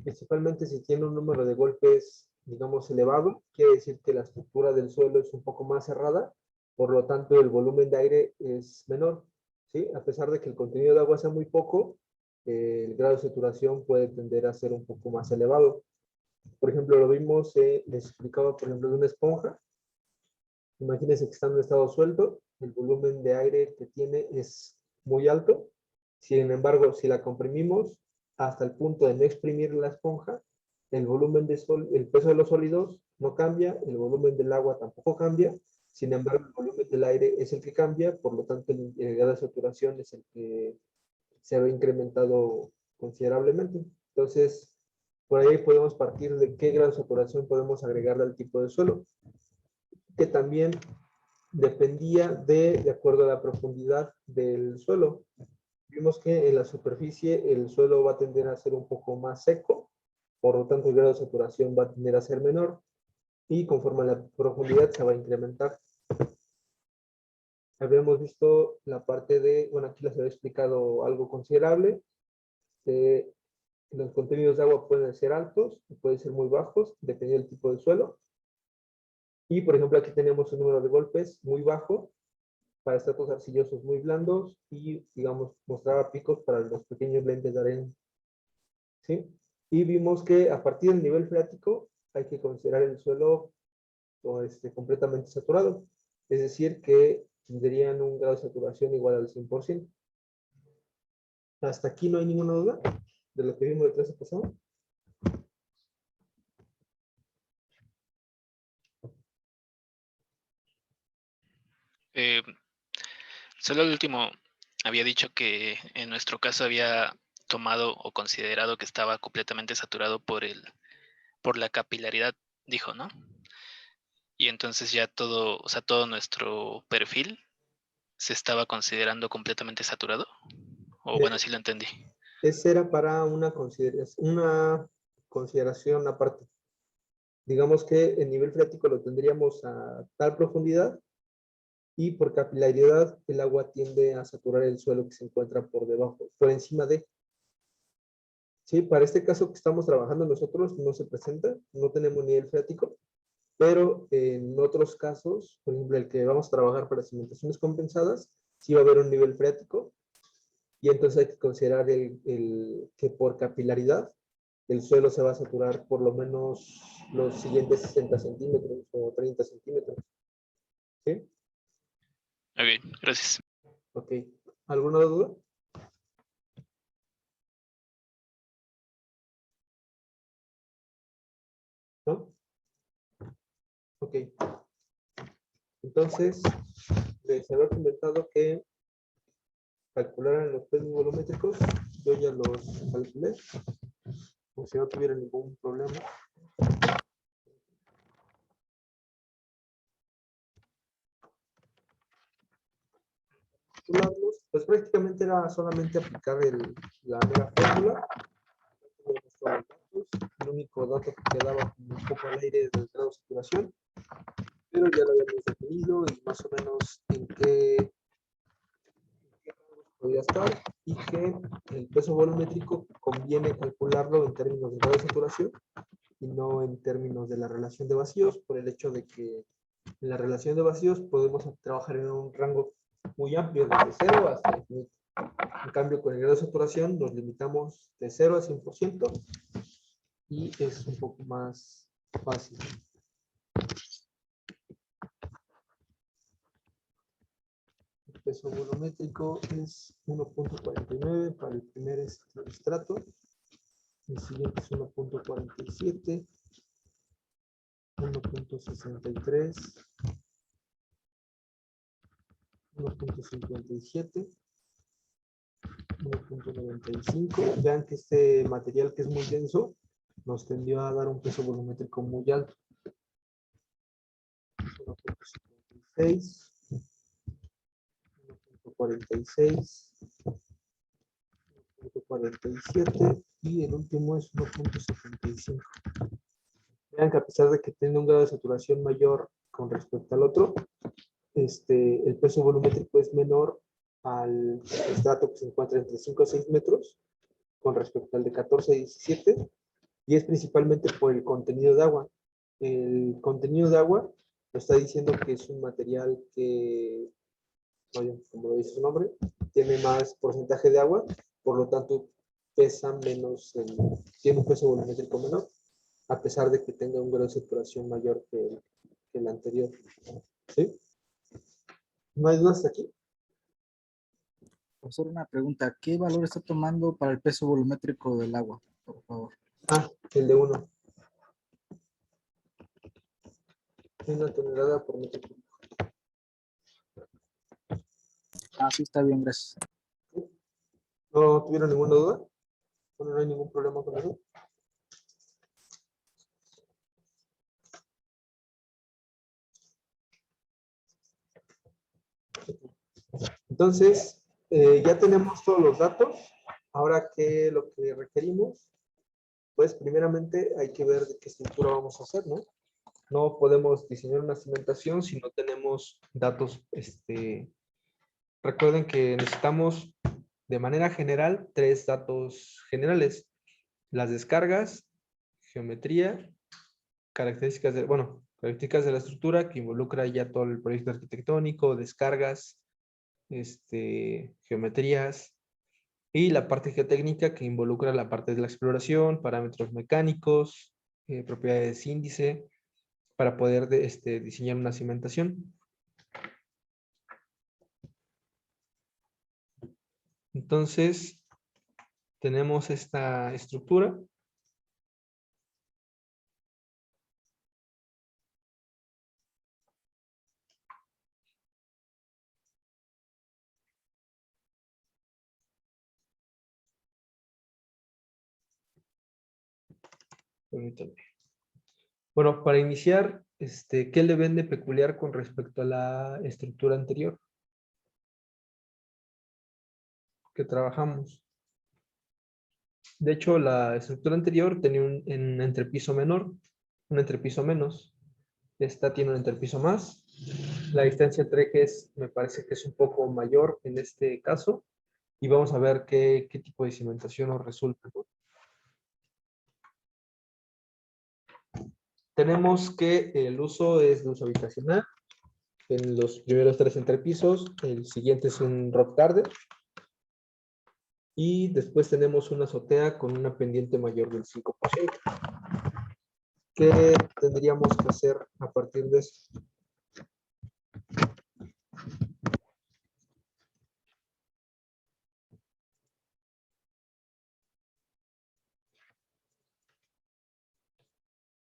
Principalmente si tiene un número de golpes, digamos, elevado, quiere decir que la estructura del suelo es un poco más cerrada, por lo tanto el volumen de aire es menor, ¿sí? A pesar de que el contenido de agua sea muy poco, el grado de saturación puede tender a ser un poco más elevado. Por ejemplo, lo vimos, les explicaba, por ejemplo, de una esponja. Imagínense que está en un estado suelto, el volumen de aire que tiene es muy alto. Sin embargo, si la comprimimos hasta el punto de no exprimir la esponja, el volumen el peso de los sólidos no cambia, el volumen del agua tampoco cambia. Sin embargo, el volumen del aire es el que cambia, por lo tanto, el grado de saturación es el que se ha incrementado considerablemente. Entonces, por ahí podemos partir de qué grado de saturación podemos agregarle al tipo de suelo, que también dependía de acuerdo a la profundidad del suelo. Vimos que en la superficie el suelo va a tender a ser un poco más seco, por lo tanto el grado de saturación va a tender a ser menor y conforme a la profundidad se va a incrementar. Habíamos visto la parte de, bueno, aquí les había explicado algo considerable. Los contenidos de agua pueden ser altos y pueden ser muy bajos, dependiendo del tipo de suelo. Y por ejemplo aquí tenemos un número de golpes muy bajo para estratos arcillosos muy blandos y, digamos, mostraba picos para los pequeños lentes de arena. ¿Sí? Y vimos que a partir del nivel freático hay que considerar el suelo completamente saturado, es decir, que tendrían un grado de saturación igual al 100%. Hasta aquí no hay ninguna duda de lo que vimos de clase pasada. Eh, Solo el último había dicho que en nuestro caso había tomado o considerado que estaba completamente saturado por la capilaridad, dijo, ¿no? Y entonces ya todo, o sea, todo nuestro perfil se estaba considerando completamente saturado. O bueno, así lo entendí. Ese era para una consideración aparte. Digamos que el nivel freático lo tendríamos a tal profundidad y por capilaridad el agua tiende a saturar el suelo que se encuentra por debajo, por encima de. Sí, para este caso que estamos trabajando nosotros no se presenta, no tenemos nivel freático, pero en otros casos, por ejemplo el que vamos a trabajar para cimentaciones compensadas, sí va a haber un nivel freático y entonces hay que considerar que por capilaridad el suelo se va a saturar por lo menos los siguientes 60 centímetros o 30 centímetros. ¿Sí? Ok, gracias. Ok. ¿Alguna duda? ¿No? Ok. Entonces, les había comentado que calcularan los pesos volumétricos. Yo ya los calculé. Como si no tuviera ningún problema. Pues prácticamente era solamente aplicar la mera fórmula. El único dato que quedaba un poco al aire del grado de saturación, pero ya lo habíamos definido y más o menos en qué podía estar y que el peso volumétrico conviene calcularlo en términos de grado de saturación y no en términos de la relación de vacíos, por el hecho de que en la relación de vacíos podemos trabajar en un rango muy amplio, desde 0 hasta infinito. En cambio, con el grado de saturación nos limitamos de 0 a 100% y es un poco más fácil. El peso volumétrico es 1.49 para el primer estrato. El siguiente es 1.47, 1.63, 1.57, 1.95. Vean que este material que es muy denso nos tendió a dar un peso volumétrico muy alto. 1.56, 1.46, 1.47 y el último es 1.75. Vean que a pesar de que tiene un grado de saturación mayor con respecto al otro, el peso volumétrico es menor al estrato que se encuentra entre 5 a 6 metros con respecto al de 14 a 17 y es principalmente por el contenido de agua. El contenido de agua nos está diciendo que es un material que, oye, como lo dice su nombre, tiene más porcentaje de agua, por lo tanto pesa menos, tiene un peso volumétrico menor, a pesar de que tenga un grado de saturación mayor que el anterior. ¿Sí? ¿No hay dudas aquí? Profesor, una pregunta. ¿Qué valor está tomando para el peso volumétrico del agua, por favor? El de 1. 1 tonelada por metro cúbico. Sí, está bien, gracias. ¿No tuvieron ninguna duda? Bueno, no hay ningún problema con eso. Entonces, ya tenemos todos los datos. Ahora, ¿qué lo que requerimos? Pues, primeramente, hay que ver de qué estructura vamos a hacer, ¿no? No podemos diseñar una cimentación si no tenemos datos. Recuerden que necesitamos, de manera general, 3 datos generales. Las descargas, geometría, características de la estructura, que involucra ya todo el proyecto arquitectónico, descargas, geometrías, y la parte geotécnica, que involucra la parte de la exploración, parámetros mecánicos, propiedades índice, para poder diseñar una cimentación. Entonces, tenemos esta estructura. Permítanme. Bueno, para iniciar, ¿qué le ven de peculiar con respecto a la estructura anterior que trabajamos? De hecho, la estructura anterior tenía un entrepiso menor, un entrepiso menos. Esta tiene un entrepiso más. La distancia entre ejes me parece que es un poco mayor en este caso. Y vamos a ver qué tipo de cimentación nos resulta, ¿no? Tenemos que el uso es de uso habitacional. En los primeros 3 entrepisos, el siguiente es un rock garden. Y después tenemos una azotea con una pendiente mayor del 5%. ¿Qué tendríamos que hacer a partir de eso?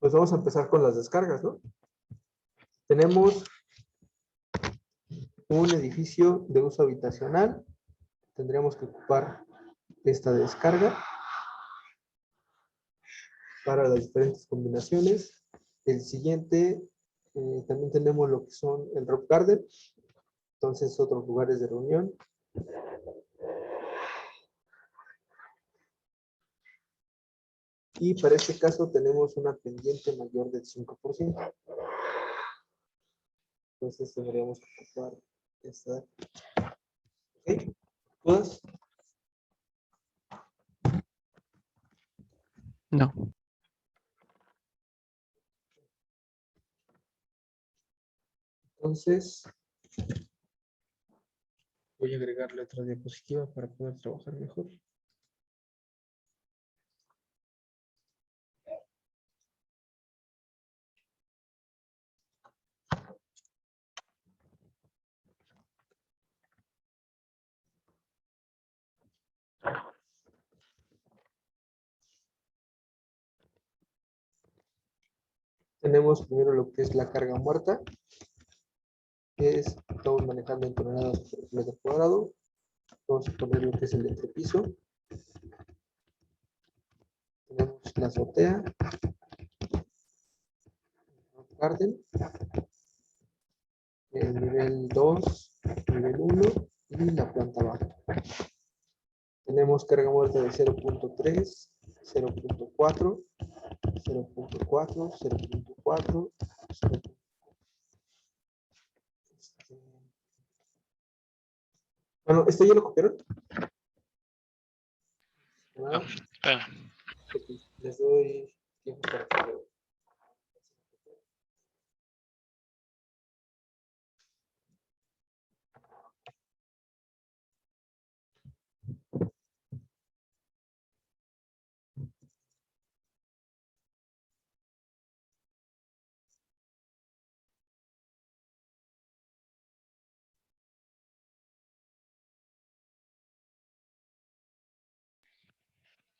Pues vamos a empezar con las descargas, ¿no? Tenemos un edificio de uso habitacional. Tendríamos que ocupar esta descarga para las diferentes combinaciones. El siguiente, también tenemos lo que son el rock garden. Entonces, otros lugares de reunión. Y para este caso tenemos una pendiente mayor del 5%. Entonces tendríamos que ocupar esta. ¿Ok? ¿Todas? No. Entonces, voy a agregarle otra diapositiva para poder trabajar mejor. Tenemos primero lo que es la carga muerta, que estamos manejando en toneladas por metro cuadrado. Vamos a poner lo que es el entrepiso. Tenemos la azotea, el garden, el nivel 2, nivel 1 y la planta baja. Tenemos carga muerta de 0.3, 0.4, 0.4, 0.4, 0.4. Bueno, ¿esto ya lo copiaron? No, espera. Les doy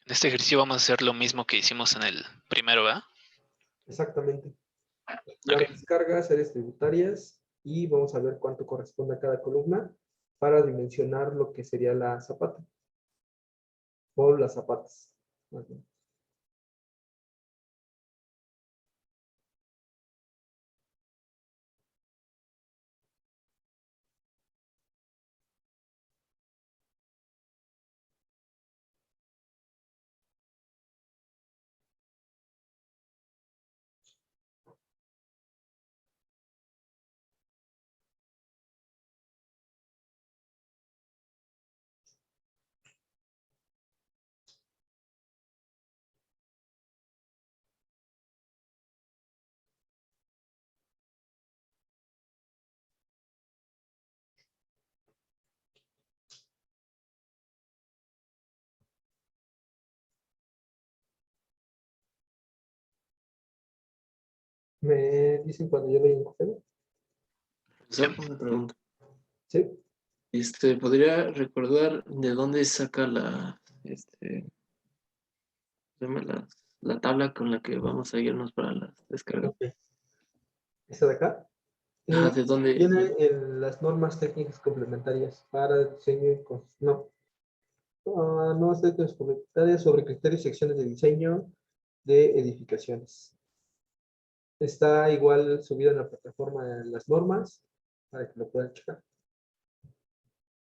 En este ejercicio vamos a hacer lo mismo que hicimos en el primero, ¿verdad? Exactamente. Las Ok. descargas, áreas tributarias, y vamos a ver cuánto corresponde a cada columna para dimensionar lo que sería la zapata. O las zapatas. Más bien. Me dicen cuando yo leí en Ya. Una pregunta. Sí. ¿Podría recordar de dónde saca se llama la tabla con la que vamos a guiarnos para las descargas? Ok. Esta de acá. Ajá, ¿de dónde? Viene en las normas técnicas complementarias para diseño y no. Normas técnicas complementarias sobre criterios y secciones de diseño de edificaciones. Está igual subido en la plataforma de las normas para que lo puedan checar.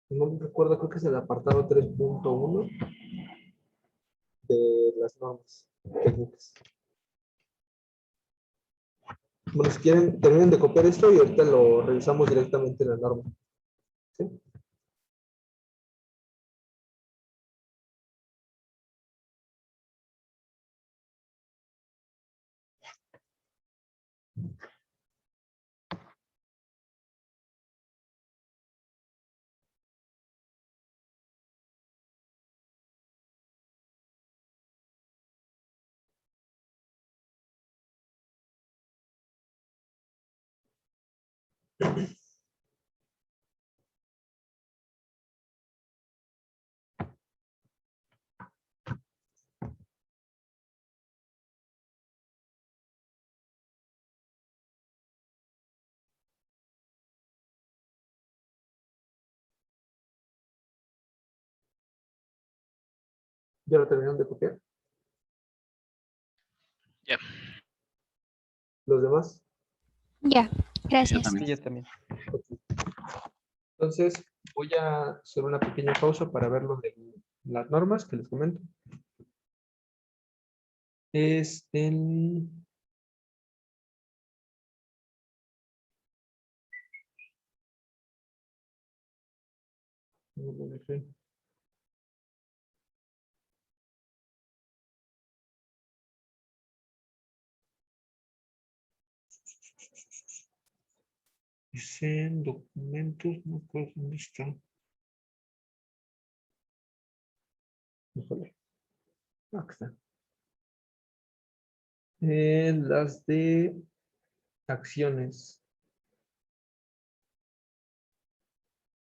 No me recuerdo, creo que es el apartado 3.1 de las normas técnicas. Bueno, si quieren, terminen de copiar esto y ahorita lo revisamos directamente en la norma. ¿Sí? ¿Ya lo terminaron de copiar? Ya. ¿Los demás? Ya, gracias. Sí, yo también. Entonces, voy a hacer una pequeña pausa para ver lo de las normas que les comento. Es el... Es en documentos, no acuerdo dónde está. Híjole. Acá está. Las de acciones.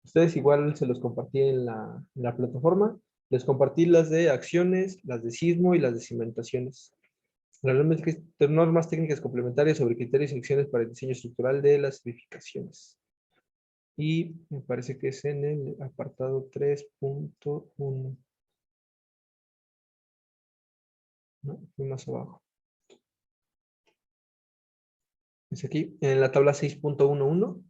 Ustedes igual se los compartí en la plataforma. Les compartí las de acciones, las de sismo y las de cimentaciones. Realmente normas técnicas complementarias sobre criterios y acciones para el diseño estructural de las edificaciones. Y me parece que es en el apartado 3.1. No, fui más abajo. Es aquí, en la tabla 6.11.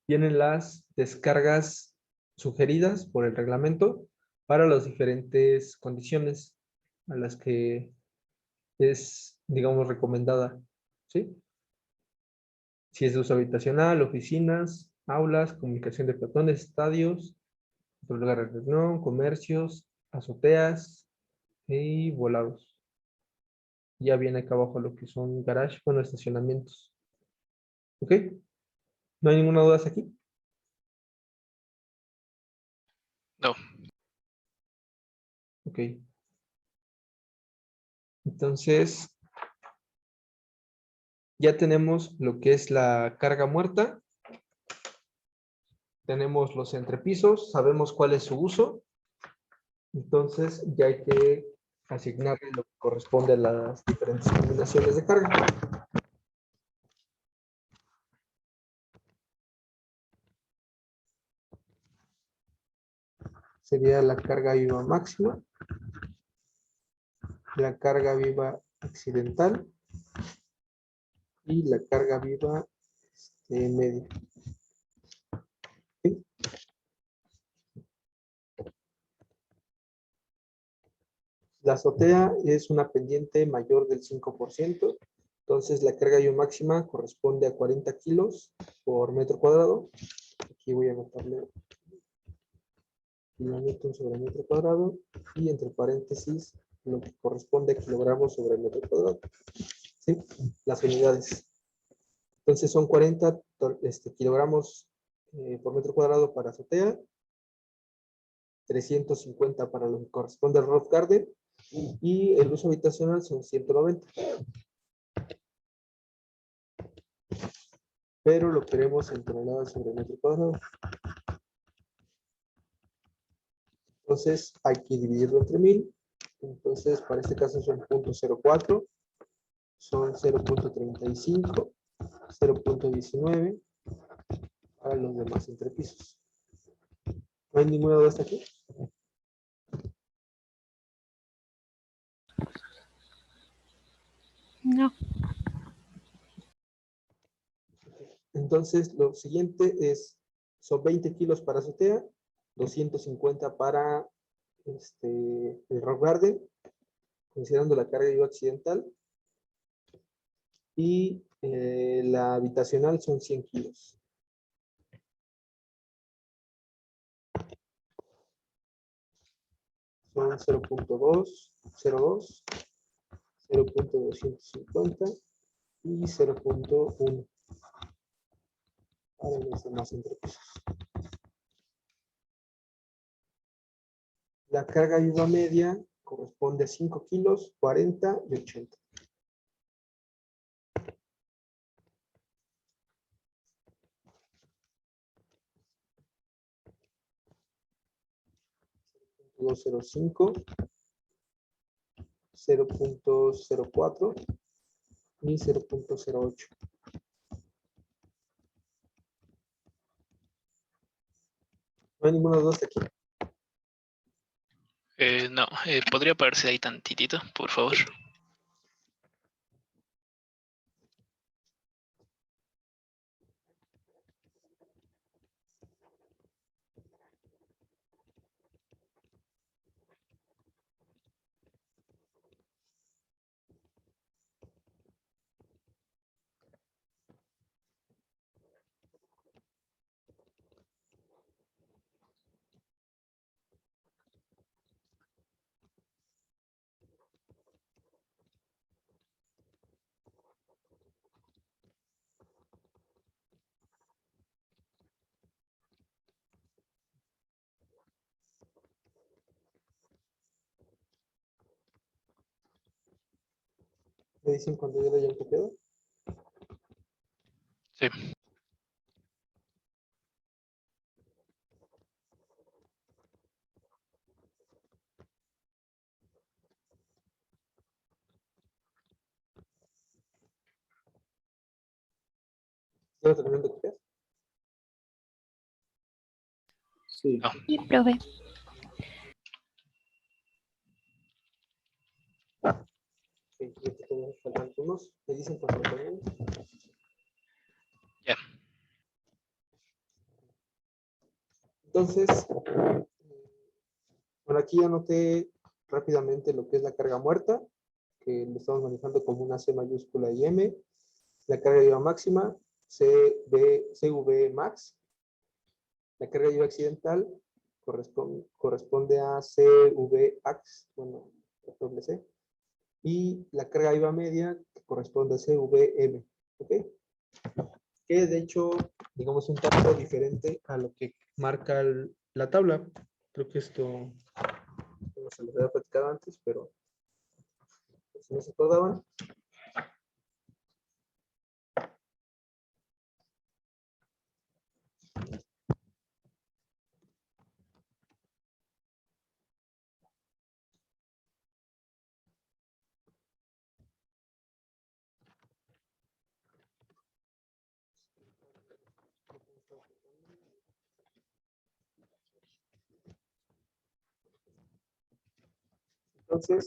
Vienen las descargas sugeridas por el reglamento para las diferentes condiciones a las que es, digamos, recomendada. ¿Sí? Si es de uso habitacional, oficinas, aulas, comunicación de peatones, estadios, lugares de reunión, comercios, azoteas y volados. Ya viene acá abajo lo que son garage, bueno, estacionamientos. ¿Ok? ¿No hay ninguna duda hasta aquí? No. Ok. Entonces, ya tenemos lo que es la carga muerta. Tenemos los entrepisos, sabemos cuál es su uso. Entonces, ya hay que asignarle lo que corresponde a las diferentes combinaciones de carga. Sería la carga viva máxima, la carga viva accidental y la carga viva media. ¿Sí? La azotea es una pendiente mayor del 5%, entonces la carga viva máxima corresponde a 40 kilos por metro cuadrado. Aquí voy a anotarle kilonewton sobre metro cuadrado y entre paréntesis lo que corresponde a kilogramos sobre metro cuadrado. ¿Sí? Las unidades. Entonces son 40 kilogramos por metro cuadrado para azotea, 350 para lo que corresponde al roof garden y el uso habitacional son 190. Pero lo queremos en toneladas sobre metro cuadrado. Entonces hay que dividirlo entre 1000. Entonces para este caso son 0.04, son 0.35, 0.19 para los demás entrepisos. ¿No hay ninguna duda hasta aquí? No. Entonces lo siguiente es, son 20 kilos para azotea, 250 para el rock garden, considerando la carga viva accidental, y la habitacional son 100 kilos. Son 0.2, 0.2, 0.250 y 0.1 para los demás entrepisos. La carga viva media corresponde a 5 kilos, 40 y 80. .205, 0.04 y 0.08. No hay ninguna duda hasta aquí. No, ¿podría pararse ahí tantitito, por favor? ¿Me dicen cuando yo lo hayan copiado? Sí. ¿Ya lo terminaron de copiar? Sí. No. Sí, profe. Sí, yo te tengo que faltar algunos. ¿Me dicen cuando lo terminen? Ya. Entonces, bueno, aquí anoté rápidamente lo que es la carga muerta, que lo estamos manejando como una C mayúscula y M. La carga viva máxima, CV max. La carga viva accidental corresponde a CVAX, bueno, doble C. Y la carga viva media que corresponde a CVM. ¿Ok? Que de hecho, digamos, un tanto diferente a lo que marca la tabla. Creo que esto no se los había platicado antes, pero si no se acordaban. Entonces,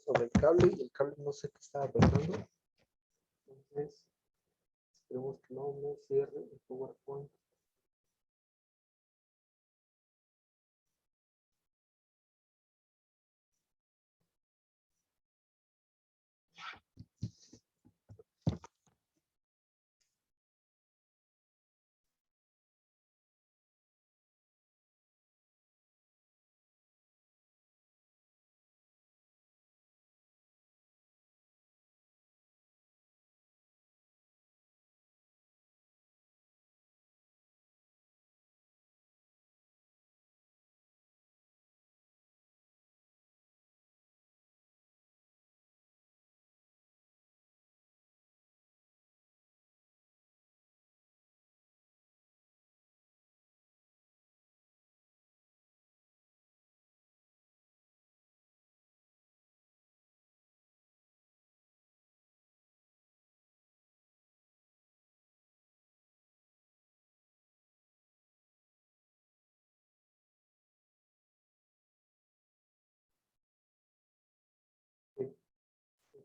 sobre el cable, y el cable no sé qué estaba pasando. Entonces, esperemos que no me cierre el PowerPoint.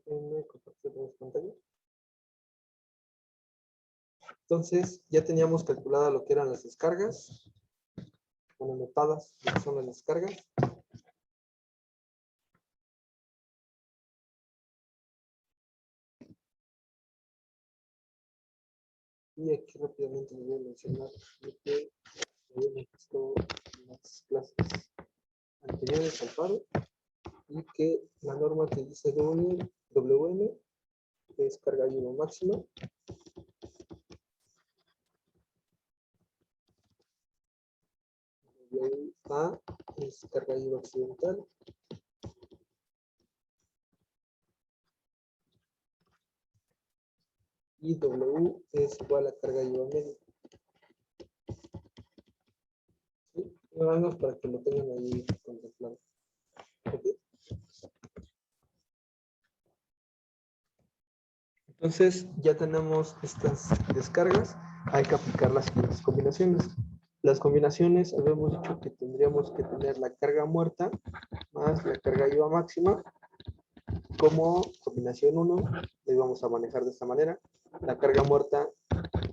Déjenme compartir las pantallas. Entonces, ya teníamos calculada lo que eran las descargas, bueno, anotadas lo que son las descargas. Y aquí rápidamente les voy a mencionar lo que habíamos visto en las clases anteriores al paro, y que la norma que dice WM es carga IVA máxima. WA es carga IVA accidental. Y W es igual a carga IVA media. ¿Sí? Nada más para que lo tengan ahí contemplado. ¿Ok? Entonces ya tenemos estas descargas, hay que aplicar las siguientes combinaciones. Las combinaciones, habíamos dicho que tendríamos que tener la carga muerta más la carga IVA máxima. Como combinación 1, le vamos a manejar de esta manera. La carga muerta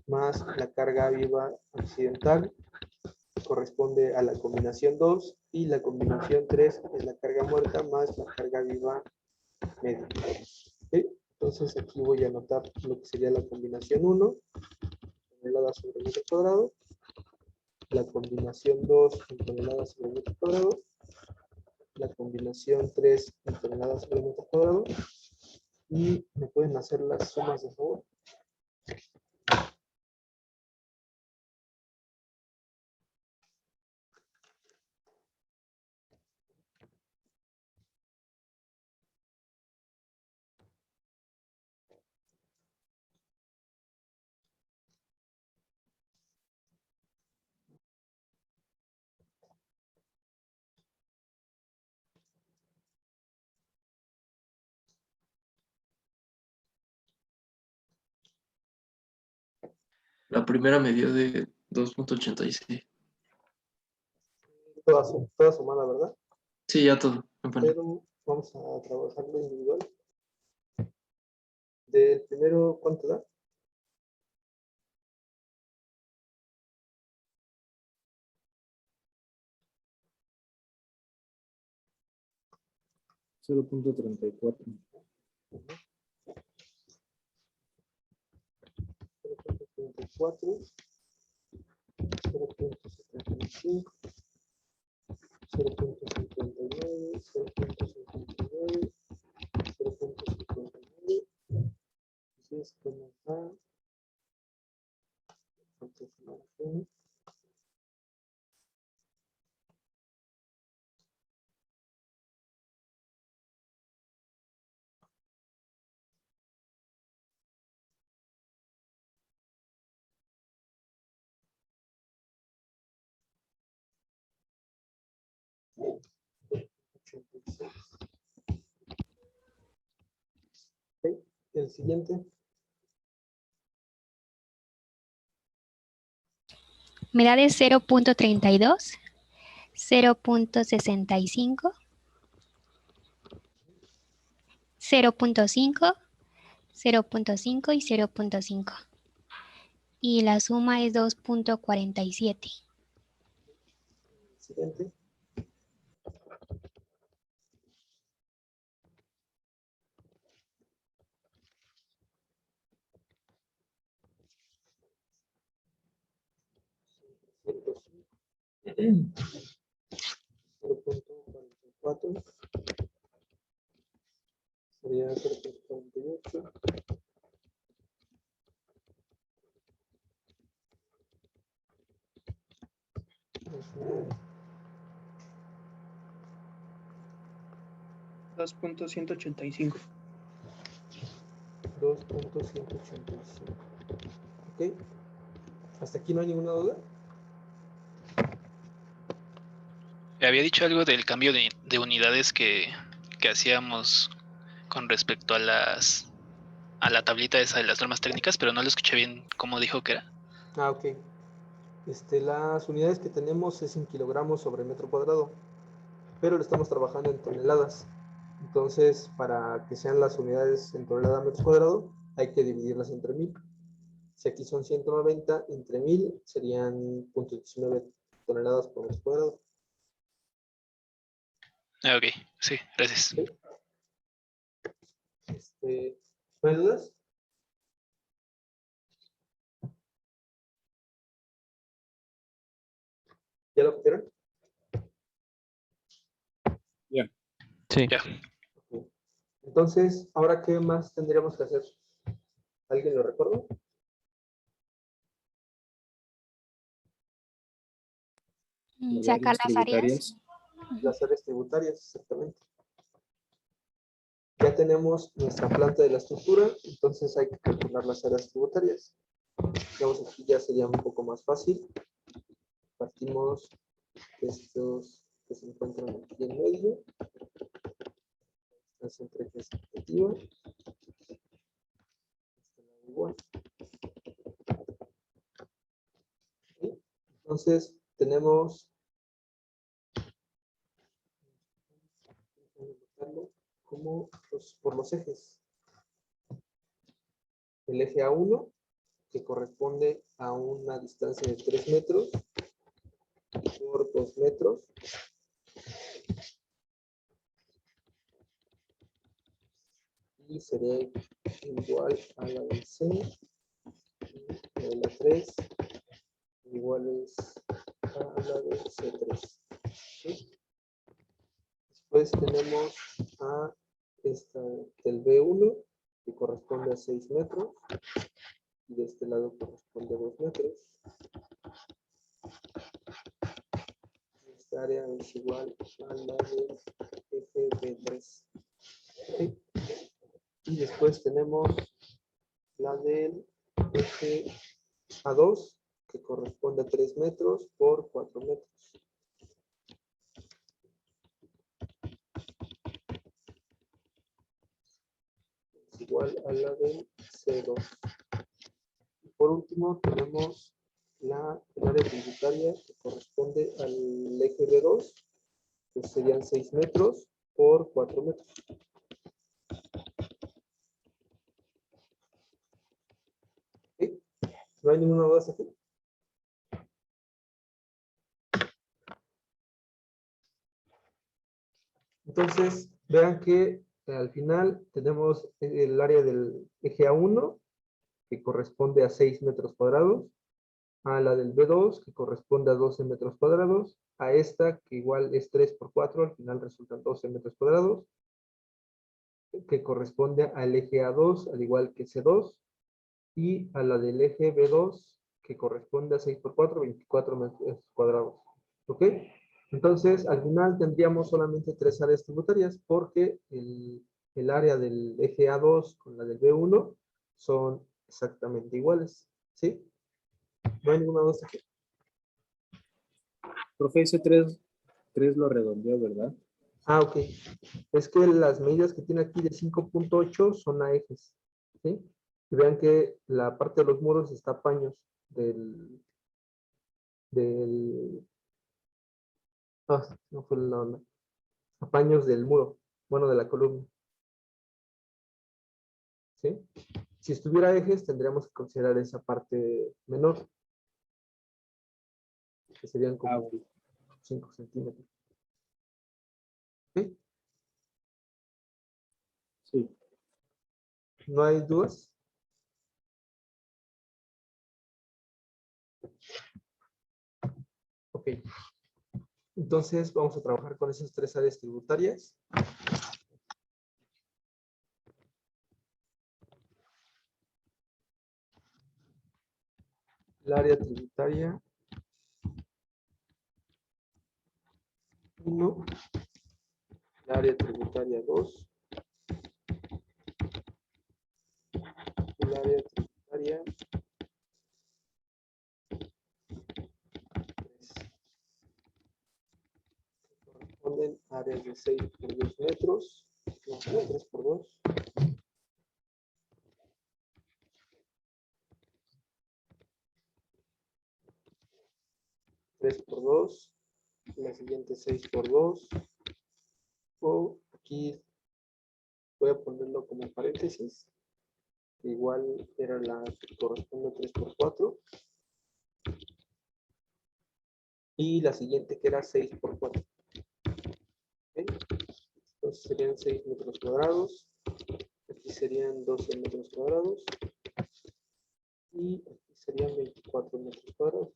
más la carga viva accidental corresponde a la combinación 2, y la combinación 3 es la carga muerta más la carga viva media. ¿Okay? Entonces aquí voy a anotar lo que sería la combinación 1, toneladas sobre metro cuadrado, la combinación 2 en toneladas sobre metro cuadrado, la combinación 3 en toneladas sobre metro cuadrado, y me pueden hacer las sumas de favor. La primera me dio de 2.86. Toda sumada, ¿verdad? Sí, ya todo. Bueno, Pero vamos a trabajarlo individual. Del primero, ¿cuánto da? $0.34. 0.34, 0.75, 0.59, 0.59, 0.59, 0.59, 1. Ok, el siguiente. Me da de 0.32, 0.65, 0.5, 0.5 y 0.5. Y la suma es 2.47. Siguiente. .44 sería 0.48. Dos punto 185. 2.185. Ok. ¿Hasta aquí no hay ninguna duda? Había dicho algo del cambio de unidades que hacíamos con respecto a la tablita esa de las normas técnicas, pero no lo escuché bien cómo dijo que era. Ah, ok. Las unidades que tenemos es en kilogramos sobre metro cuadrado, pero lo estamos trabajando en toneladas. Entonces, para que sean las unidades en tonelada metro cuadrado, hay que dividirlas entre 1000. Si aquí son 190, entre 1000 serían 0.19 toneladas por metro cuadrado. Ah, ok, sí, gracias. ¿Sí? ¿No hay dudas? ¿Ya lo cogieron? Sí. Ya. Ok. Entonces, ¿ahora qué más tendríamos que hacer? ¿Alguien lo recuerda? Sacar las áreas. Las áreas tributarias, exactamente. Ya tenemos nuestra planta de la estructura, entonces hay que calcular las áreas tributarias. Digamos, aquí ya sería un poco más fácil. Partimos de estos que se encuentran aquí en medio. La entre que es objetiva. Igual. ¿Sí? Entonces, tenemos como por los ejes. El eje A1, que corresponde a una distancia de 3 metros por 2 metros. Y sería igual a la del C, y la de la 3, iguales a la del C3. ¿Sí? Después tenemos a esta del B1, que corresponde a 6 metros, y de este lado corresponde a 2 metros. Esta área es igual a la del eje B3. ¿Sí? Y después tenemos la del eje A2, que corresponde a 3 metros por 4 metros. Es igual a la del C2. Y por último tenemos el área tributaria, que corresponde al eje B2, que serían 6 metros por 4 metros. ¿Sí? ¿No hay ninguna duda hasta aquí? Entonces, vean que al final tenemos el área del eje A1, que corresponde a 6 metros cuadrados, a la del B2, que corresponde a 12 metros cuadrados, a esta, que igual es 3 por 4, al final resultan 12 metros cuadrados, que corresponde al eje A2, al igual que C2, y a la del eje B2, que corresponde a 6 por 4, 24 metros cuadrados. ¿Ok? Entonces, al final tendríamos solamente 3 áreas tributarias porque el área del eje A2 con la del B1 son exactamente iguales. ¿Sí? No hay ninguna duda aquí. Profe, ese 3 lo redondeó, ¿verdad? Ah, ok. Es que las medidas que tiene aquí de 5.8 son a ejes. ¿Sí? Y vean que la parte de los muros está a paños no fue la onda. A paños del muro. Bueno, de la columna. ¿Sí? Si estuviera ejes, tendríamos que considerar esa parte menor. Que serían como 5 centímetros. ¿Sí? Sí. ¿No hay dudas? Ok. Entonces vamos a trabajar con esas 3 áreas tributarias. El área tributaria 1, el área tributaria 2, el área tributaria 3. Corresponden áreas de 6 por 2 metros, no, 3 por 2. 3 por 2, la siguiente 6 por 2, o aquí voy a ponerlo como paréntesis, que igual era la que corresponde a 3 por 4, y la siguiente que era 6 por 4. ¿Okay? Entonces serían 6 metros cuadrados, aquí serían 12 metros cuadrados, y aquí serían 24 metros cuadrados.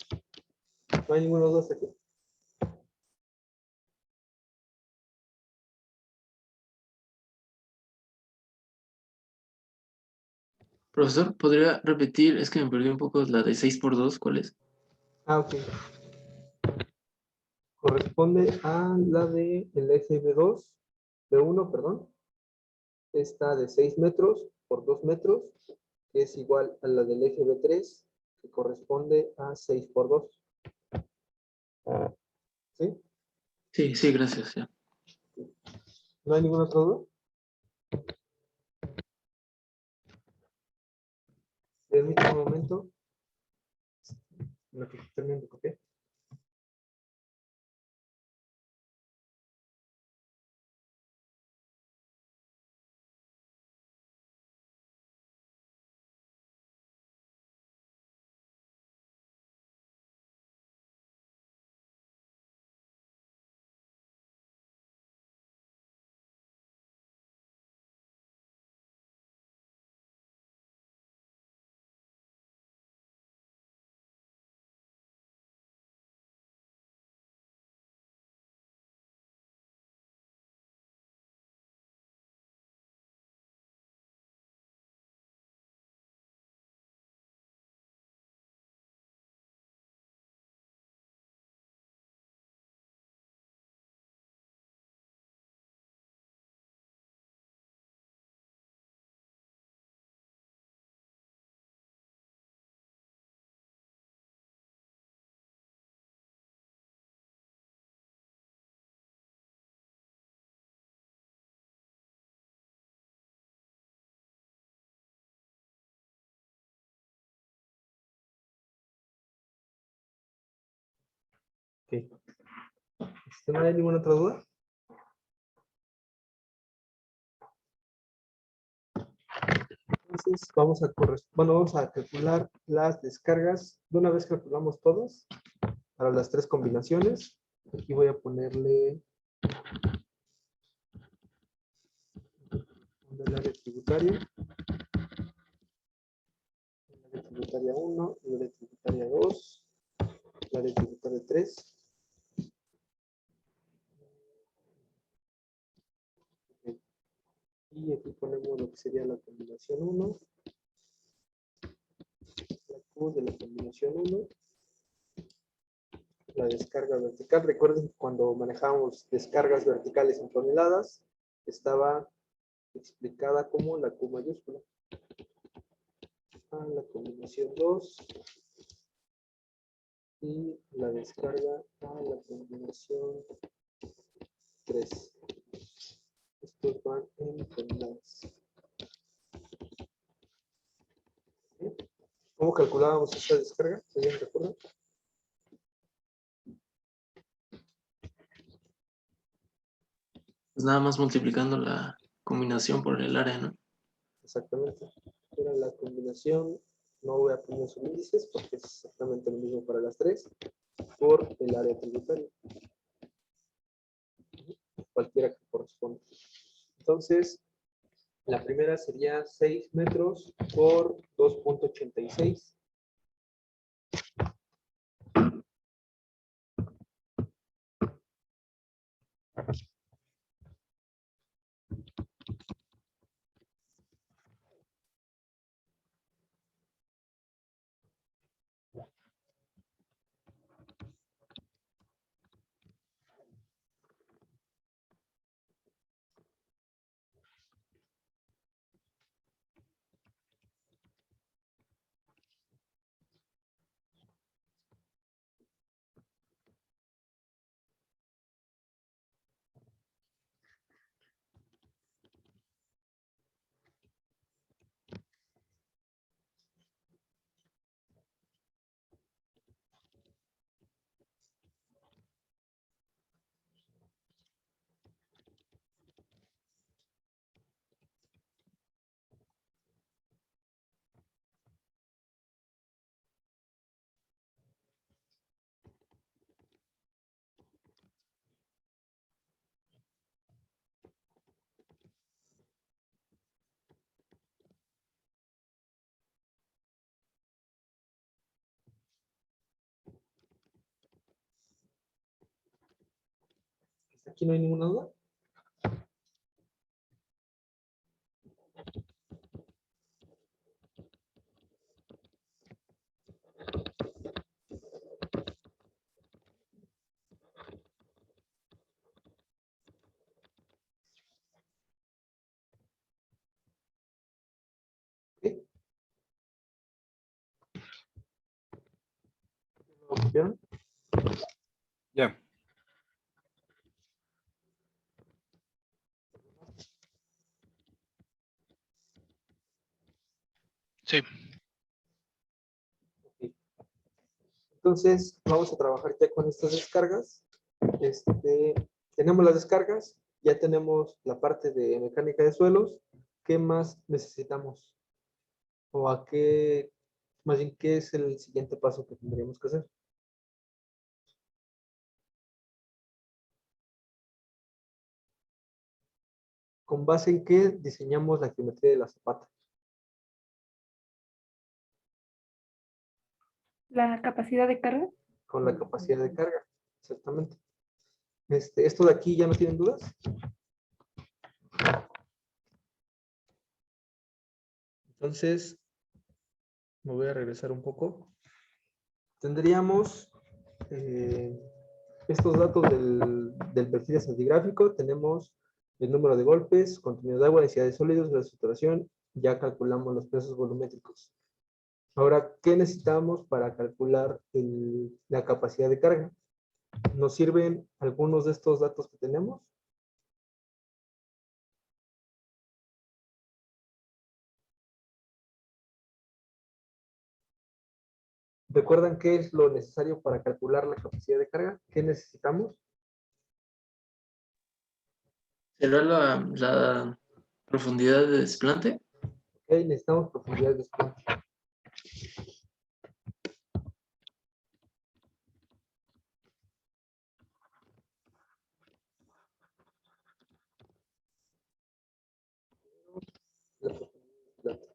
No hay ninguno de los dos aquí. Profesor, ¿podría repetir? Es que me perdí un poco la de 6 por 2, ¿cuál es? Ah, ok. Corresponde a la de el eje B2, B1, perdón. Esta de 6 metros por 2 metros, que es igual a la del eje B3, que corresponde a 6 por 2. ¿Sí? Sí, sí, gracias. Ya. ¿No hay ninguna otra duda? Permítame un momento. En lo que termine de copiar. Ok. ¿No hay ninguna otra duda? Entonces vamos a calcular las descargas. De una vez calculamos todas para las 3 combinaciones. Aquí voy a ponerle el área tributaria. El área tributaria 1, el área tributaria 2, el área tributaria 3. Y aquí ponemos lo que sería la combinación 1, la de la combinación 1. La descarga vertical. Recuerden que cuando manejamos descargas verticales en toneladas, estaba explicada como la Q mayúscula. La combinación 2 y la descarga a la combinación 3. Estos van en toneladas. ¿Cómo calculábamos esta descarga? ¿Alguien recuerda? Pues nada más multiplicando la combinación por el área, ¿no? Exactamente. Era la combinación, no voy a poner sus índices porque es exactamente lo mismo para las tres, por el área tributaria. Cualquiera que corresponda. Entonces, la primera sería 6 metros por 2.86. Aquí no hay ninguna duda. ¿Sí? ¿Lo copiaron? Ya. Sí. Ok. Entonces, vamos a trabajar ya con estas descargas. Tenemos las descargas, ya tenemos la parte de mecánica de suelos. ¿Qué más necesitamos? ¿O a qué, más bien, qué es el siguiente paso que tendríamos que hacer? ¿Con base en qué diseñamos la geometría de la zapata? La capacidad de carga. Con la capacidad de carga, exactamente. Esto de aquí, ¿ya no tienen dudas? Entonces, me voy a regresar un poco. Tendríamos estos datos del perfil estratigráfico. Tenemos el número de golpes, contenido de agua, densidad de sólidos, la saturación. Ya calculamos los pesos volumétricos. Ahora, ¿qué necesitamos para calcular la capacidad de carga? ¿Nos sirven algunos de estos datos que tenemos? ¿Recuerdan qué es lo necesario para calcular la capacidad de carga? ¿Qué necesitamos? ¿Será la profundidad de desplante? Ok, necesitamos profundidad de desplante. La profundidad de desplante.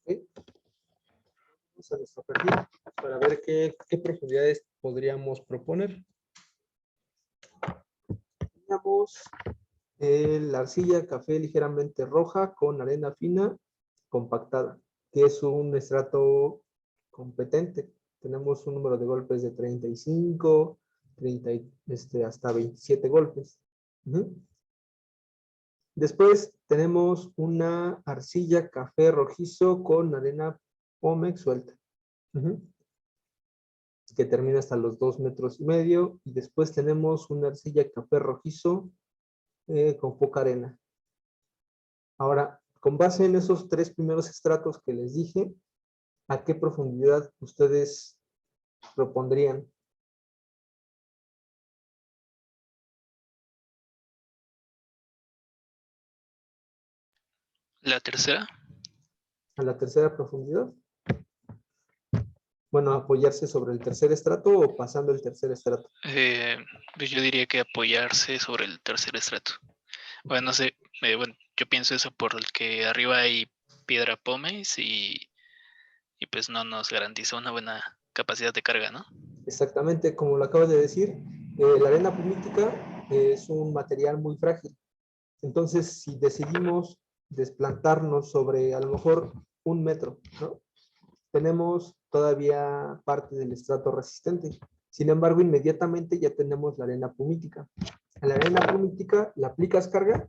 Ok. Vamos a nuestro perfil para ver qué profundidades podríamos proponer. Teníamos La arcilla café ligeramente roja con arena fina compactada, que es un estrato competente. Tenemos un número de golpes de 35, 30, hasta 27 golpes. Ujú. Después tenemos una arcilla café rojizo con arena Pómex suelta, ujú, que termina hasta los 2,5 metros. Y después tenemos una arcilla café rojizo con poca arena. Ahora, con base en esos 3 primeros estratos que les dije, ¿a qué profundidad ustedes propondrían? La tercera, ¿A la tercera profundidad? Bueno, apoyarse sobre el tercer estrato o pasando el tercer estrato. pues yo diría que apoyarse sobre el tercer estrato. Bueno, no sé, bueno, yo pienso eso por el que arriba hay piedra pómez y pues no nos garantiza una buena capacidad de carga, ¿no? Exactamente, como lo acabas de decir, la arena pumítica es un material muy frágil. Entonces, si decidimos desplantarnos sobre a lo mejor 1 metro, ¿no? Tenemos todavía parte del estrato resistente. Sin embargo, inmediatamente ya tenemos la arena pumítica. A la arena pumítica la aplicas carga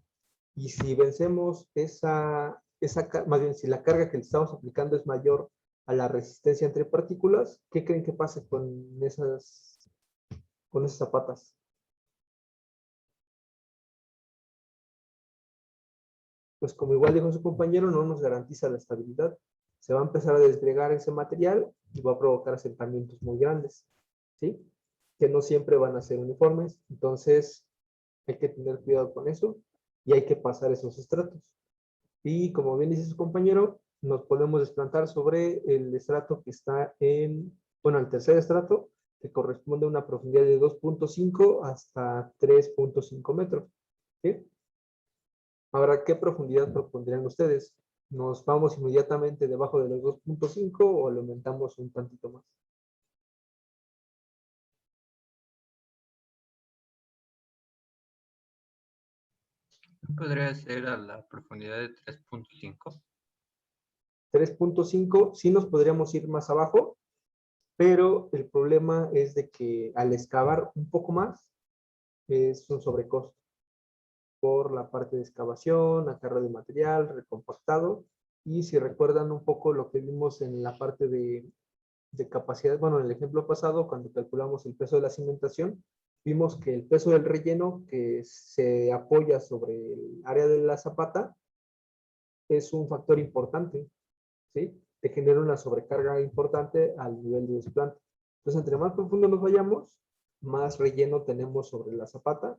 y si vencemos más bien si la carga que le estamos aplicando es mayor a la resistencia entre partículas, ¿qué creen que pase con esas zapatas? Pues como igual dijo su compañero, no nos garantiza la estabilidad. Se va a empezar a desgregar ese material y va a provocar asentamientos muy grandes, ¿sí? Que no siempre van a ser uniformes. Entonces, hay que tener cuidado con eso y hay que pasar esos estratos. Y como bien dice su compañero, nos podemos desplantar sobre el estrato que está bueno, el tercer estrato, que corresponde a una profundidad de 2,5 hasta 3,5 metros, ¿sí? Ahora, ¿qué profundidad propondrían ustedes? ¿Nos vamos inmediatamente debajo de los 2,5 o lo aumentamos un tantito más? Podría ser a la profundidad de 3.5. 3,5, sí nos podríamos ir más abajo, pero el problema es de que al excavar un poco más, es un sobrecosto por la parte de excavación, acarreo de material, recompactado, y si recuerdan un poco lo que vimos en la parte de capacidad, bueno, en el ejemplo pasado, cuando calculamos el peso de la cimentación, vimos que el peso del relleno que se apoya sobre el área de la zapata es un factor importante, ¿sí? Te genera una sobrecarga importante al nivel de desplante. Entonces, entre más profundo nos vayamos, más relleno tenemos sobre la zapata,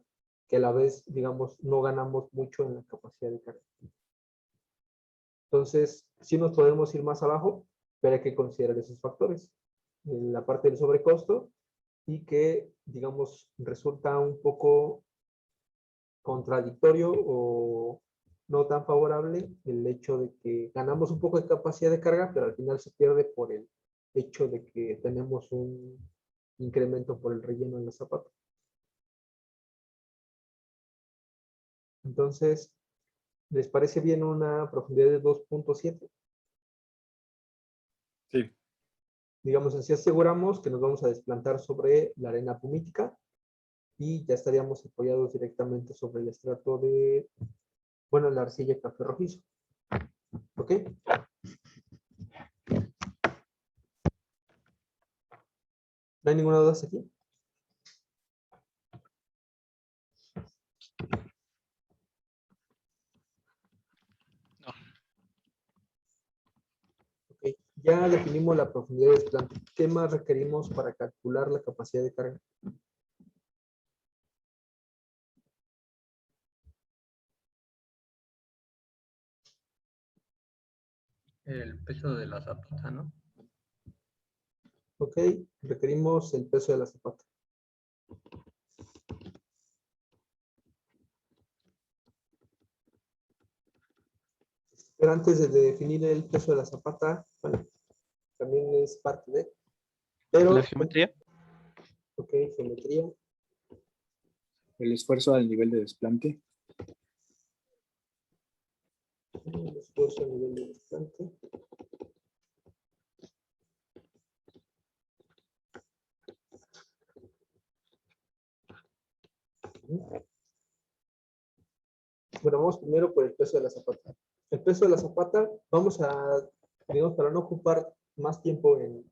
que a la vez, digamos, no ganamos mucho en la capacidad de carga. Entonces, sí nos podemos ir más abajo, pero hay que considerar esos factores. La parte del sobrecosto y que, digamos, resulta un poco contradictorio o no tan favorable el hecho de que ganamos un poco de capacidad de carga, pero al final se pierde por el hecho de que tenemos un incremento por el relleno en la zapata. Entonces, ¿les parece bien una profundidad de 2,7? Sí. Digamos, así aseguramos que nos vamos a desplantar sobre la arena pumítica y ya estaríamos apoyados directamente sobre el estrato de, bueno, la arcilla café rojizo. ¿Ok? ¿No hay ninguna duda hasta aquí? No. Ok. Ya definimos la profundidad de desplante. ¿Qué más requerimos para calcular la capacidad de carga? El peso de la zapata, ¿no? Ok, requerimos el peso de la zapata. Pero antes de definir el peso de la zapata, bueno, también es parte de, pero, ¿La geometría? ok, geometría. El esfuerzo al nivel de desplante. El esfuerzo a nivel de desplante. Bueno, vamos primero por el peso de la zapata. El peso de la zapata, vamos a, digamos, para no ocupar más tiempo en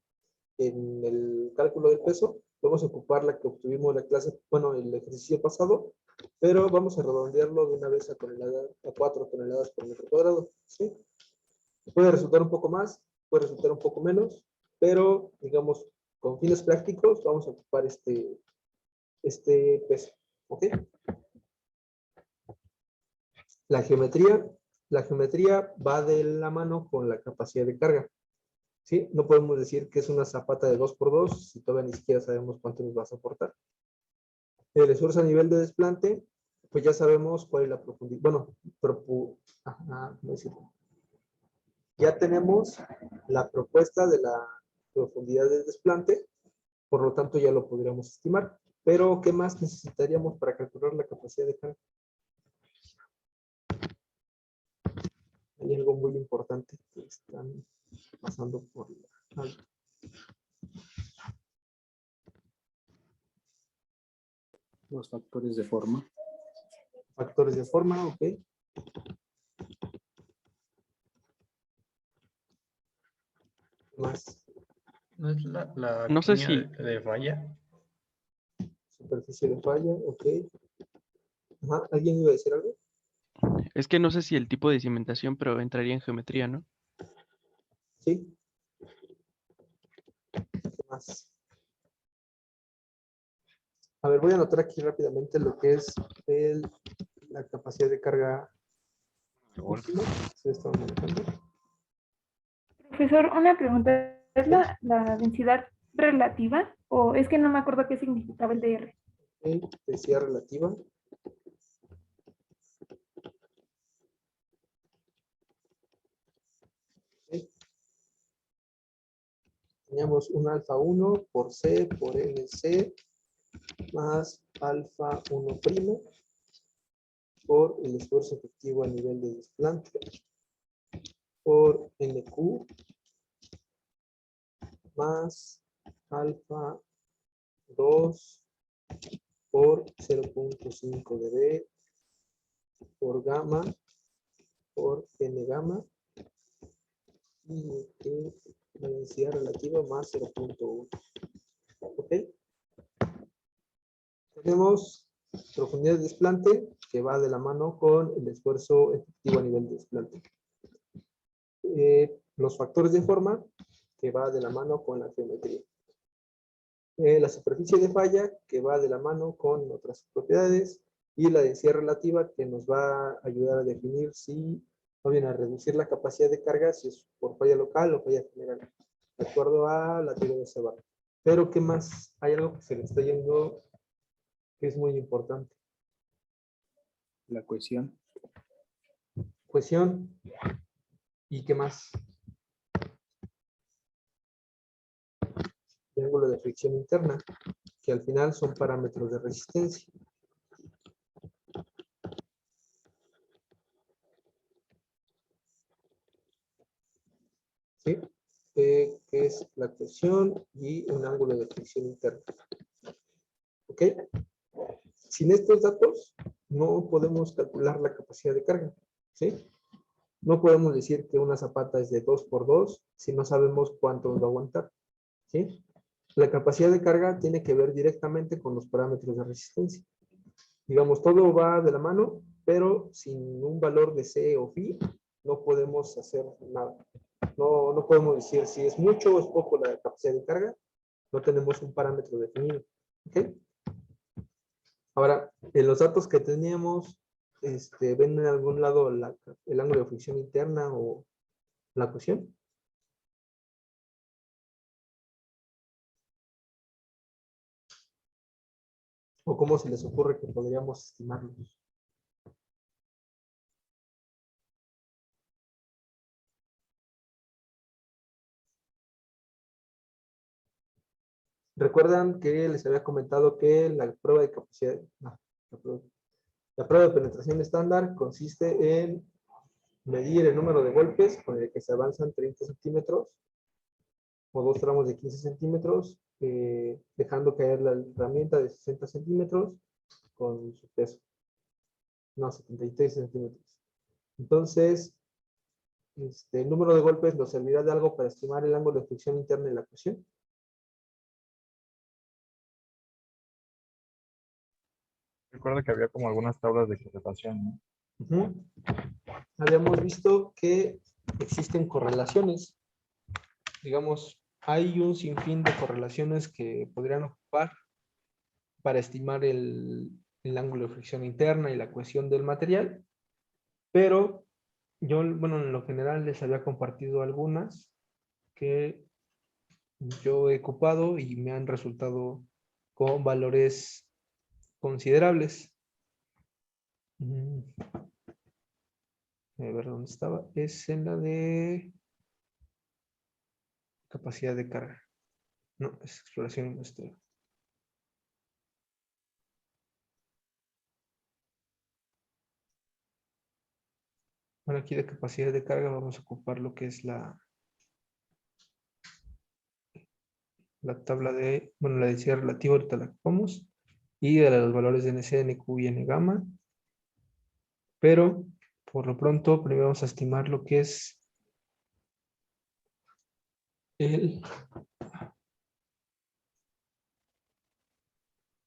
el cálculo del peso, vamos a ocupar la que obtuvimos en la clase, bueno, el ejercicio pasado, pero vamos a redondearlo de una vez a 4 toneladas por metro cuadrado, ¿sí? Puede resultar un poco más, puede resultar un poco menos, pero, digamos, con fines prácticos, vamos a ocupar este peso, ¿ok? La geometría va de la mano con la capacidad de carga, ¿sí? No podemos decir que es una zapata de 2x2 si todavía ni siquiera sabemos cuánto nos va a soportar. El esfuerzo a nivel de desplante, pues ya sabemos cuál es la profundidad. Bueno, ¿cómo decirlo? Ya tenemos la propuesta de la profundidad del desplante, por lo tanto ya lo podríamos estimar. Pero, ¿qué más necesitaríamos para calcular la capacidad de carga? Hay algo muy importante que están pasando por la... Los factores de forma. Factores de forma, ok. Más. ¿No es la No sé línea si- de falla? Superficie de falla, ok. Ajá, ¿alguien iba a decir algo? Es que no sé si el tipo de cimentación, pero entraría en geometría, ¿no? Sí. ¿Qué más? A ver, voy a anotar aquí rápidamente lo que es la capacidad de carga última. Se está manejando. Profesor, una pregunta. ¿Es la densidad relativa o es que no me acuerdo qué significaba el DR? Ok, densidad relativa. Ok. Teníamos un alfa 1 por C por NC más alfa 1' por el esfuerzo efectivo a nivel de desplante por NQ más alfa 2 por 0.5 de B por gamma por N gamma y la densidad relativa más 0.1. ¿Ok? Tenemos profundidad de desplante que va de la mano con el esfuerzo efectivo a nivel de desplante. Los factores de forma que va de la mano con la geometría. La superficie de falla que va de la mano con otras propiedades y la densidad relativa que nos va a ayudar a definir si, o bien a reducir la capacidad de carga si es por falla local o falla general, de acuerdo a la teoría de Sebar. Pero ¿qué más? Hay algo que se le está yendo que es muy importante. La cohesión. Cohesión. ¿Y qué más? El ángulo de fricción interna, que al final son parámetros de resistencia. ¿Sí? Que es la cohesión y un ángulo de fricción interna. ¿Ok? Sin estos datos no podemos calcular la capacidad de carga. ¿Sí? No podemos decir que una zapata es de 2x2 si no sabemos cuánto nos va a aguantar. ¿Sí? La capacidad de carga tiene que ver directamente con los parámetros de resistencia. Digamos, todo va de la mano, pero sin un valor de C o phi no podemos hacer nada. No podemos decir si es mucho o es poco la capacidad de carga. No tenemos un parámetro definido. ¿Ok? Ahora, en los datos que teníamos, ¿ven en algún lado el ángulo de fricción interna o la cohesión? ¿O cómo se les ocurre que podríamos estimarlos? ¿Recuerdan que les había comentado que la prueba de capacidad, no, la prueba de penetración estándar consiste en medir el número de golpes con el que se avanzan 30 centímetros o 2 tramos de 15 centímetros, dejando caer la herramienta de 60 centímetros con su peso. No, 73 centímetros. Entonces, el número de golpes nos servirá de algo para estimar el ángulo de fricción interna en la ecuación. Recuerda que había como algunas tablas de correlación, ¿no? Habíamos visto que existen correlaciones. Digamos, hay un sinfín de correlaciones que podrían ocupar para estimar el ángulo de fricción interna y la cohesión del material, pero yo, bueno, en lo general les había compartido algunas que yo he ocupado y me han resultado con valores considerables. A ver dónde estaba. Es en la de capacidad de carga. No, es exploración y muestreo. Bueno, aquí de capacidad de carga vamos a ocupar lo que es la tabla de, bueno, la densidad relativa, ahorita la ocupamos, y de los valores de NC, NQ y N gamma. Pero, por lo pronto, primero vamos a estimar lo que es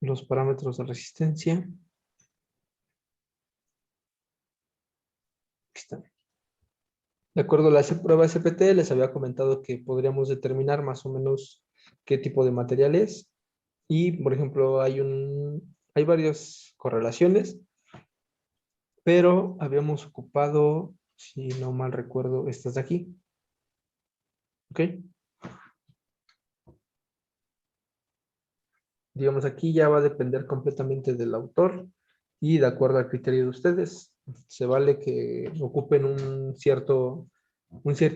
los parámetros de resistencia. Aquí están. De acuerdo a la prueba SPT, les había comentado que podríamos determinar más o menos qué tipo de material es. Y, por ejemplo, hay varias correlaciones, pero habíamos ocupado, si no mal recuerdo, estas de aquí. ¿Ok? Digamos, aquí ya va a depender completamente del autor y de acuerdo al criterio de ustedes. Se vale que ocupen un cierto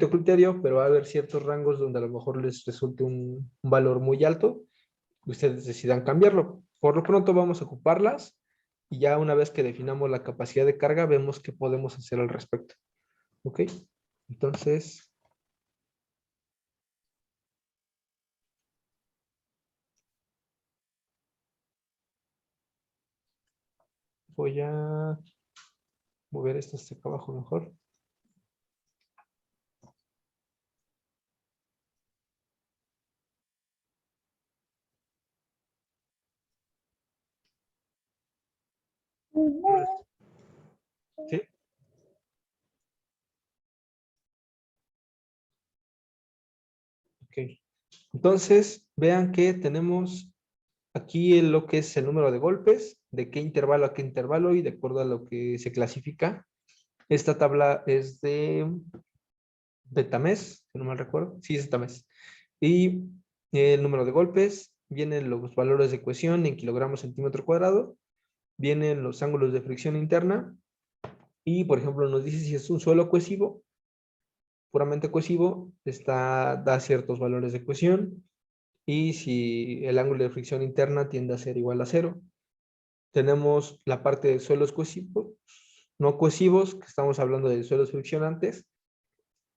criterio, pero va a haber ciertos rangos donde a lo mejor les resulte un valor muy alto. Ustedes decidan cambiarlo. Por lo pronto vamos a ocuparlas y ya una vez que definamos la capacidad de carga, vemos qué podemos hacer al respecto. ¿Ok? Entonces, voy a mover esto hasta acá abajo mejor. ¿Sí? Ok. Entonces, vean que tenemos aquí lo que es el número de golpes, de qué intervalo a qué intervalo y de acuerdo a lo que se clasifica. Esta tabla es de Tamés, si no mal recuerdo. Sí, es de Tamés. Y el número de golpes, vienen los valores de cohesión en kilogramos centímetro cuadrado, vienen los ángulos de fricción interna y, por ejemplo, nos dice si es un suelo cohesivo, puramente cohesivo, da ciertos valores de cohesión y si el ángulo de fricción interna tiende a ser igual a 0. Tenemos la parte de suelos cohesivos, no cohesivos, que estamos hablando de suelos friccionantes,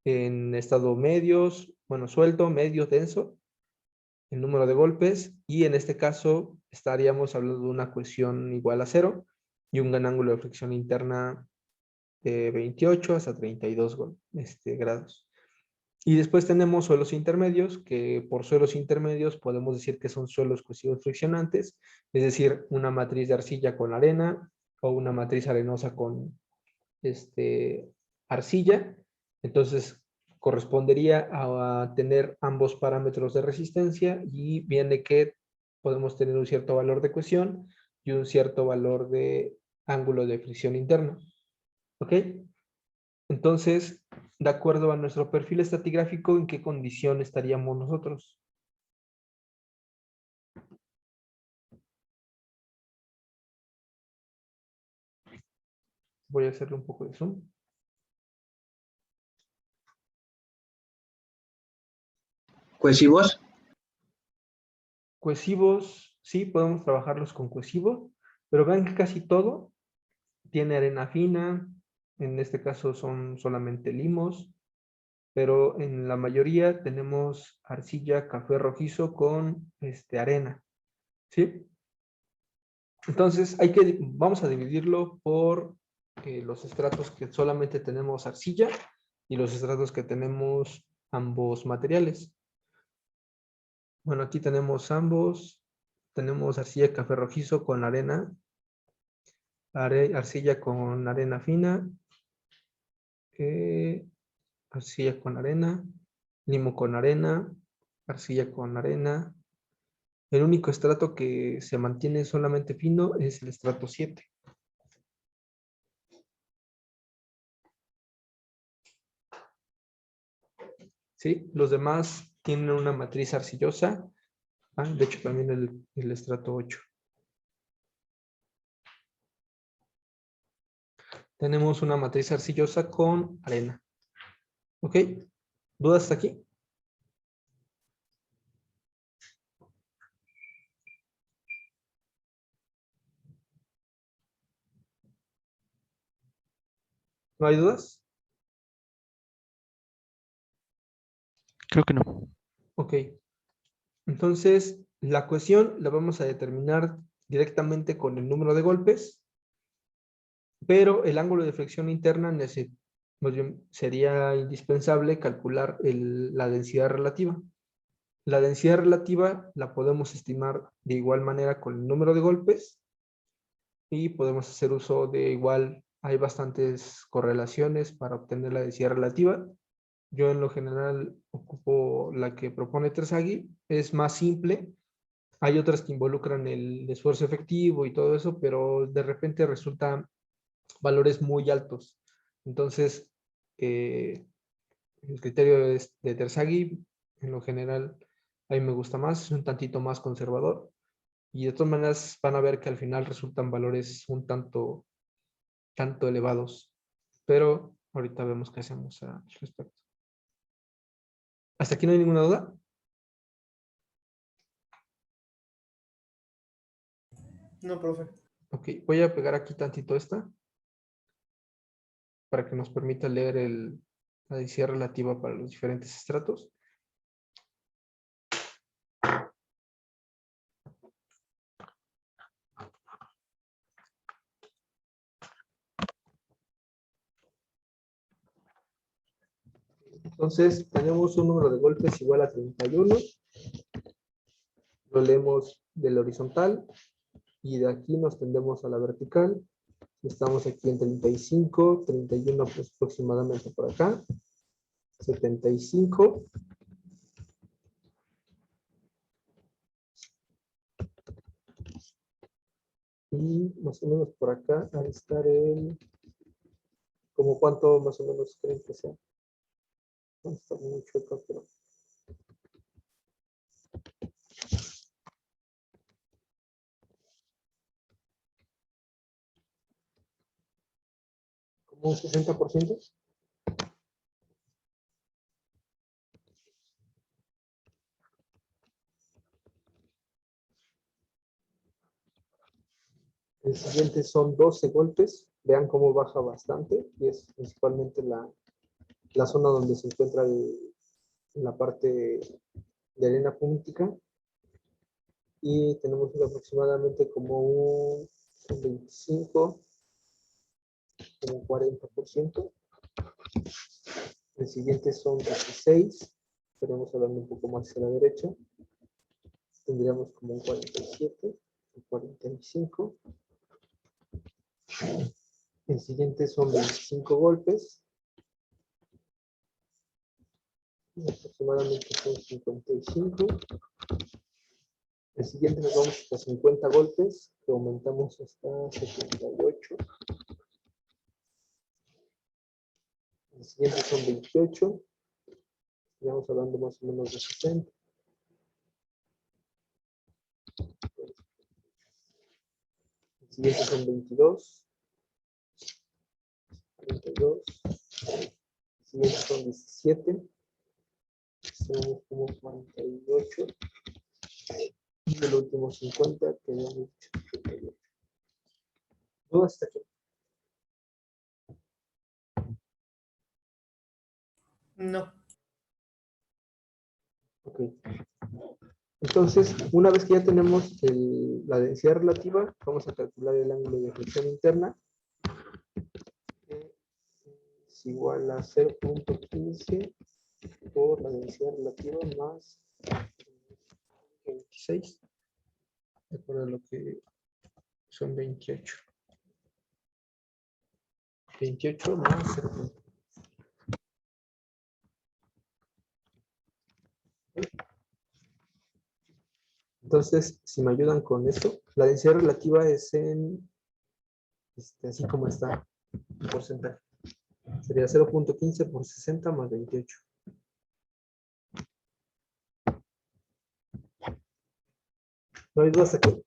en estado medios, bueno, suelto, medio, denso, el número de golpes, y en este caso estaríamos hablando de una cohesión igual a 0 y un gran ángulo de fricción interna de 28 hasta 32 grados. Y después tenemos suelos intermedios, que por suelos intermedios podemos decir que son suelos cohesivos friccionantes, es decir, una matriz de arcilla con arena o una matriz arenosa con arcilla. Entonces, correspondería a tener ambos parámetros de resistencia y viene que podemos tener un cierto valor de cohesión y un cierto valor de ángulo de fricción interna. ¿Ok? Entonces, de acuerdo a nuestro perfil estratigráfico, ¿en qué condición estaríamos nosotros? Voy a hacerle un poco de zoom. ¿Cohesivos? Cohesivos, sí, podemos trabajarlos con cohesivos, pero vean que casi todo tiene arena fina, En este caso son solamente limos, pero en la mayoría tenemos arcilla café rojizo con arena, ¿sí? Entonces vamos a dividirlo por los estratos que solamente tenemos arcilla y los estratos que tenemos ambos materiales. Bueno, aquí tenemos ambos. Tenemos arcilla café rojizo con arena, arcilla con arena fina, arcilla con arena, limo con arena, arcilla con arena. El único estrato que se mantiene solamente fino es el estrato 7. ¿Sí? Los demás tienen una matriz arcillosa. De hecho, también el estrato 8. Tenemos una matriz arcillosa con arena. ¿Ok? ¿Dudas hasta aquí? ¿No hay dudas? Creo que no. Ok. Entonces, la cohesión la vamos a determinar directamente con el número de golpes, pero el ángulo de flexión interna sería indispensable calcular la densidad relativa. La densidad relativa la podemos estimar de igual manera con el número de golpes y podemos hacer uso de igual, hay bastantes correlaciones para obtener la densidad relativa. Yo en lo general ocupo la que propone Terzaghi, es más simple. Hay otras que involucran el esfuerzo efectivo y todo eso, pero de repente resultan valores muy altos. Entonces, el criterio de Terzaghi, en lo general, a mí me gusta más, es un tantito más conservador. Y de todas maneras van a ver que al final resultan valores un tanto elevados. Pero ahorita vemos qué hacemos al respecto. ¿Hasta aquí no hay ninguna duda? No, profe. Ok, voy a pegar aquí tantito esta para que nos permita leer la densidad relativa para los diferentes estratos. Entonces, tenemos un número de golpes igual a 31. Lo leemos del horizontal y de aquí nos tendemos a la vertical. Estamos aquí en 35, 31 pues aproximadamente por acá, 75. Y más o menos por acá, al estar como cuánto más o menos creen que sea. No está muy chueco, pero... ¿Como un 60%? El siguiente son 12 golpes. Vean cómo baja bastante. Y es principalmente la zona donde se encuentra la parte de arena púntica. Y tenemos aproximadamente como un 25, como 40%. El siguiente son 16. Estaremos hablando un poco más hacia la derecha. Tendríamos como un 47, un 45. El siguiente son 25 golpes. Aproximadamente son 55. El siguiente nos vamos hasta 50 golpes, que aumentamos hasta 78. El siguiente son 28. Estamos hablando más o menos de 60. El siguiente son 22. 32. El siguiente son 17. Tenemos como 48. Y el último 50, que habíamos dicho 58. ¿Dudas hasta aquí? No. Ok. Entonces, una vez que ya tenemos la densidad relativa, vamos a calcular el ángulo de flexión interna, que es igual a 0.15 por la densidad relativa más 26, de acuerdo a lo que son 28. 28 más 0. Entonces, si me ayudan con esto, la densidad relativa es así como está, en porcentaje. Sería 0.15 por 60 más 28. ¿No hay dudas aquí?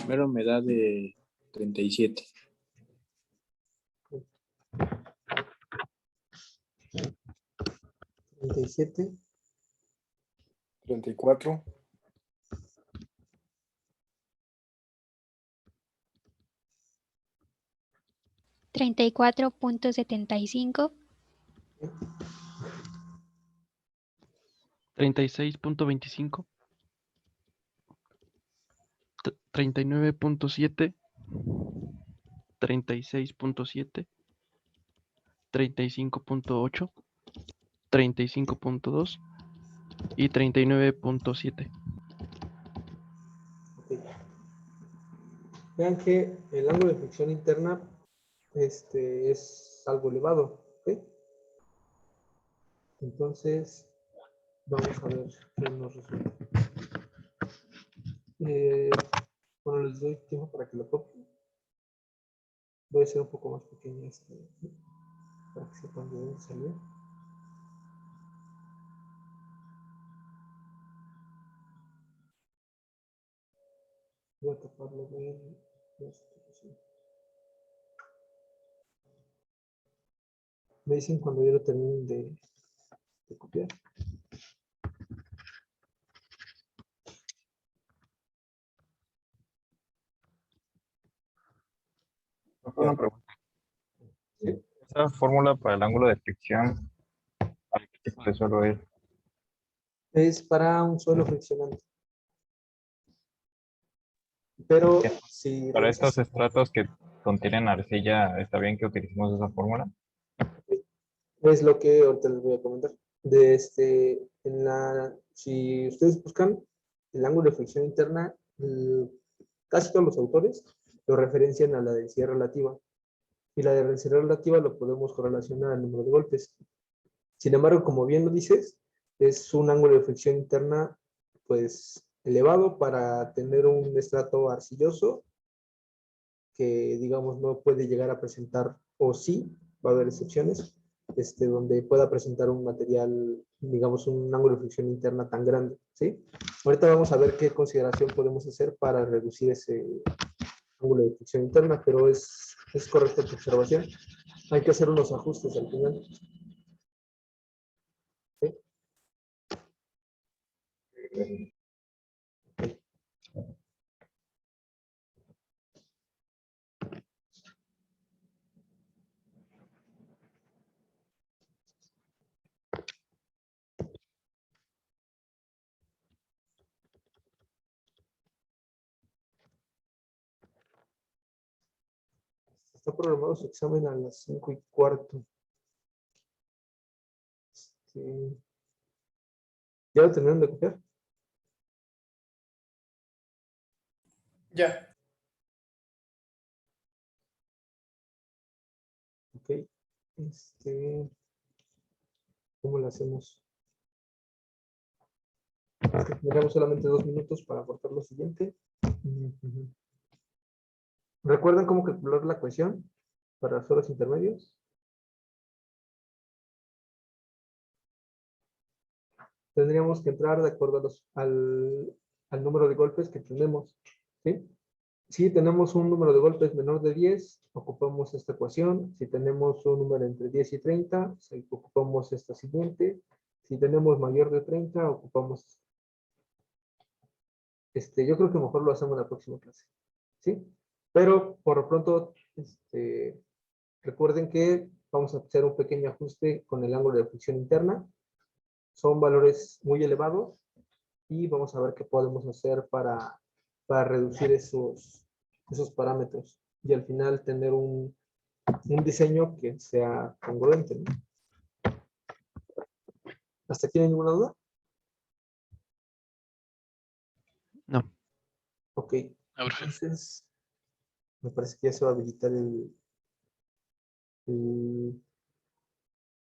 Primero me da de 37. 37. 34. 34.75. 36.25. 39.7. 36.7. 35.8. 35.2 y 39.7. Ok. Vean que el ángulo de flexión interna es algo elevado. ¿Ok? Entonces, vamos a ver qué nos resulta. Bueno, les doy tiempo para que lo copien. Voy a hacer un poco más pequeño para que sepan de dónde salió. Voy a taparlo bien. Me dicen cuando ya lo terminen de copiar. Una pregunta. ¿Sí? Esa fórmula para el ángulo de fricción, ¿para qué tipo de suelo es? Es para un suelo friccionante. Pero si Para revisas, estos estratos que contienen arcilla, ¿está bien que utilicemos esa fórmula? es lo que ahorita les voy a comentar. Si ustedes buscan el ángulo de fricción interna, casi todos los autores lo referencian a la densidad relativa. Y la densidad relativa lo podemos correlacionar al número de golpes. Sin embargo, como bien lo dices, es un ángulo de fricción interna pues elevado para tener un estrato arcilloso que digamos no puede llegar a presentar, o sí, va a haber excepciones, donde pueda presentar un material, digamos un ángulo de fricción interna tan grande, ¿sí? Ahorita vamos a ver qué consideración podemos hacer para reducir ese ángulo de fricción interna, pero es correcta tu observación. Hay que hacer unos ajustes al final. ¿Sí? Está programado su examen a las 5:15. ¿Ya lo terminaron de copiar? Ya. Ok. ¿Cómo lo hacemos? Tendremos solamente 2 minutos para aportar lo siguiente. ¿Recuerdan cómo calcular la ecuación para suelos intermedios? Tendríamos que entrar de acuerdo al número de golpes que tenemos, ¿sí? Si tenemos un número de golpes menor de 10, ocupamos esta ecuación. Si tenemos un número entre 10 y 30, ocupamos esta siguiente. Si tenemos mayor de 30, ocupamos yo creo que mejor lo hacemos en la próxima clase, ¿sí? Pero por lo pronto, recuerden que vamos a hacer un pequeño ajuste con el ángulo de fricción interna. Son valores muy elevados y vamos a ver qué podemos hacer para reducir esos parámetros y al final tener un diseño que sea congruente, ¿no? ¿Hasta aquí no hay ninguna duda? No. Ok, entonces me parece que ya se va a habilitar el